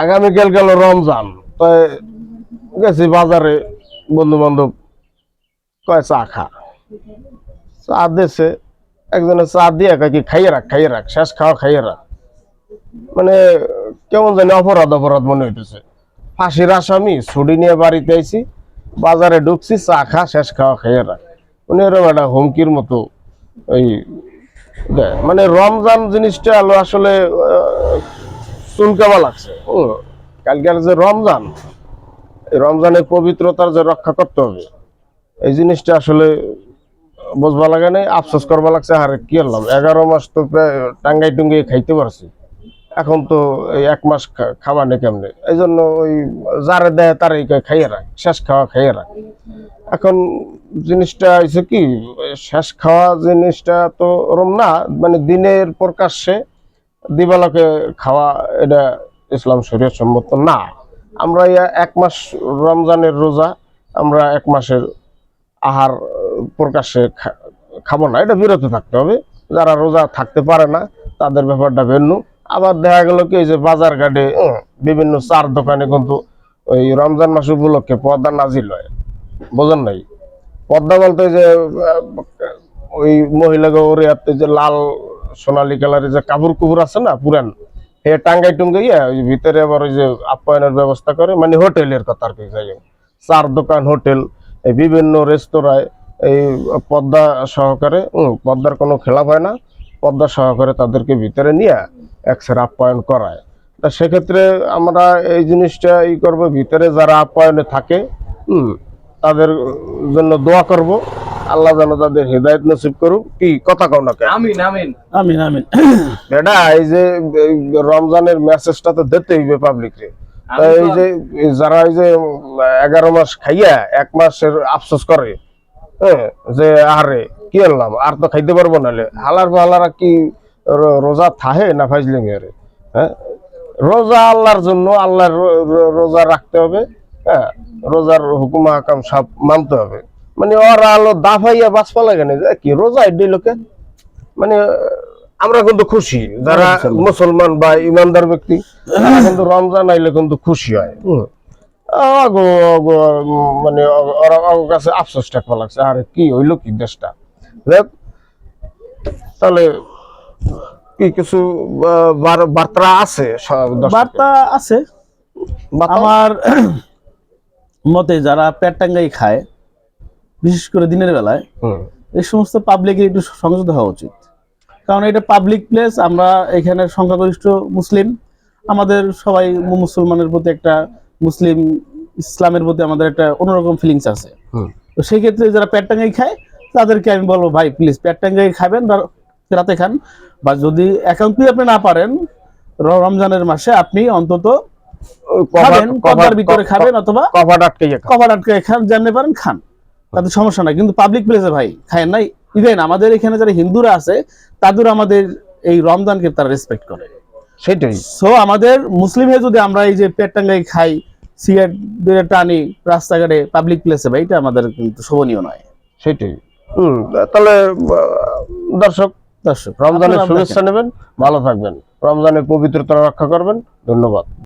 আগামীকাল গেল রমজান, তাই গেছি বাজারে, বন্ধু বান্ধব কয় চা খা, চা দিছে একজনে, চা দিয়ে কি খাইয়ে রাখ শেষ খাওয়া খাইয়ে রাখ। মানে কেমন জানি অপরাধ অপরাধ মনে হইতেছে। ফাঁসির আসামি, ছুটি নিয়ে বাড়িতে আইছি, বাজারে ঢুকছি, চা খা শেষ খাওয়া খাইয়ে রাখ। মানে এরকম একটা হুমকির মতো ওই দেয়। মানে রমজান জিনিসটা হলো আসলে চুনকামা লাগছে। কালকের যে রমজান, এই রমজানের পবিত্রতার যে রক্ষা করতে হবে, এই জিনিসটা আসলে বুঝবা লাগে নাই, আফসোস করবা লাগছে। আরে কি হলাম, 11 মাস তো টাঙ্গাই টুঙ্গাই খাইতে পারছি, এখন তো এই 1 মাস খাবার নেই কেমনে। এই জন্য ওই যারে দেয় তার খাইয়ে রাখ, শেষ খাওয়া খাইয়ে রাখ। এখন জিনিসটা হয়েছে কি, শেষ খাওয়া জিনিসটা তো ওরম না, মানে দিনের প্রকাশ্যে দিবালকে খাওয়া, এটা ইসলাম শরীয়ত সম্মত না। আমরা 1 মাস রমজানের রোজা, আমরা 1 মাসের আহার প্রকাশ্যে খাবো না, এটা বিরত থাকতে হবে। যারা রোজা থাকতে পারে না তাদের ব্যাপারটা ভিন্ন। আবার দেখা গেল কি, যে বাজার ঘাটে বিভিন্ন চার দোকানে কিন্তু ওই রমজান মাস উপলক্ষে পর্দা নাজিল হয়, বোঝেন নাই? পর্দা বলতে যে ওই মহিলাকে ওরে হাতে যে লাল সোনালী কালারের যে কাপড় কুপুর আছে না পুরান, এ টাঙ্গাই টুঙ্গাইয়া ওই ভিতরে আবার ওই যে আপ্যায়নের ব্যবস্থা করে, মানে হোটেলের কথা আর কি। যাই হোক, চার দোকান, হোটেল, এই বিভিন্ন রেস্তোরাঁয় এই পর্দা সহকারে, পর্দার কোনো খেলাপ হয় না, পর্দা সহকারে তাদেরকে ভিতরে নিয়ে একসের আপ্যায়ন করায়। তা সেক্ষেত্রে আমরা এই জিনিসটা করবো, ভিতরে যারা আপ্যায়নে থাকে তাদের জন্য দোয়া করব, আল্লাহ যেন তাদের হেদায়েত নসিব করুক। কি কথা কও না? আমিন আমিন আমিন আমিন। এটা এই যে রমজানের মেসেজটা তো দিতে হইবে পাবলিকরে। এই যে যারা এই যে 11 মাস খাইয়া 1 মাসের আফসোস করে, হ্যাঁ, যে আরে কি হলাম, আর তো খাইতে পারবো নালে হালার হালারা কি রোজা থাহে না ফাইজলিমি? আরে হ্যাঁ, রোজা আল্লাহর জন্য, আল্লাহর রোজা রাখতে হবে। হ্যাঁ, রোজার হুকুম হাকাম সব মানতে হবে। মানে ওরা আলো দাফাইয়া বাঁচপা লাগে না কি রোজা এডি লোকে। মানে আমরা কিন্তু খুশি, যারা মুসলমান বা ইমানদার ব্যক্তি, তারা কিন্তু রমজান আইলে কিন্তু খুশি হয়। মানে ওর কাছে আফসোস টাকা লাগছে, আরে কি হইলো কি দেশটা। তাহলে কি কিছু বার্তা আছে? বার্তা আছে আমার মতে। যারা পেট টাঙ্গাই খায়, বিশেষ করে দিনের বেলায়, এই সমস্ত পাবলিকের একটু সংযত হওয়া উচিত। কারণ এটা পাবলিক প্লেস, আমরা এখানে সংখ্যাগরিষ্ঠ মুসলিম, আমাদের সবাই মুসলমানের প্রতি একটা, মুসলিম ইসলামের প্রতি আমাদের একটা অন্যরকম ফিলিংস আছে। তো সেই ক্ষেত্রে যারা পেট টাঙ্গাই খায় তাদেরকে আমি বলবো, ভাই প্লিজ পেট টাঙ্গাই খাবেন, রাতে খান। বা যদি একান্তই আপনি না পারেন, রমজানের মাসে আপনি অন্তত খাবেন, কভার ভিতরে খাবেন, অথবা কভার আটকে খান, জানতে পারেন খান, তাতে সমস্যা নাই। কিন্তু পাবলিক প্লেসে ভাই খায়েন নাই। ইভেন আমাদের এখানে যারা হিন্দুরা আছে, তাদের আমাদের এই রমজানকে তারা রেসপেক্ট করে, সেটাই। সো আমাদের মুসলিম হয়ে যদি আমরা এই যে পেট টাঙ্গাই খাই, সিগারেট টানি রাস্তাঘাটে, পাবলিক প্লেসে, ভাই এটা আমাদের কিন্তু শোভনীয় নয়। সেটাই। তাহলে দর্শক রমজানের শুভেচ্ছা নেবেন, ভালো থাকবেন, রমজানের পবিত্রতা রক্ষা করবেন। ধন্যবাদ।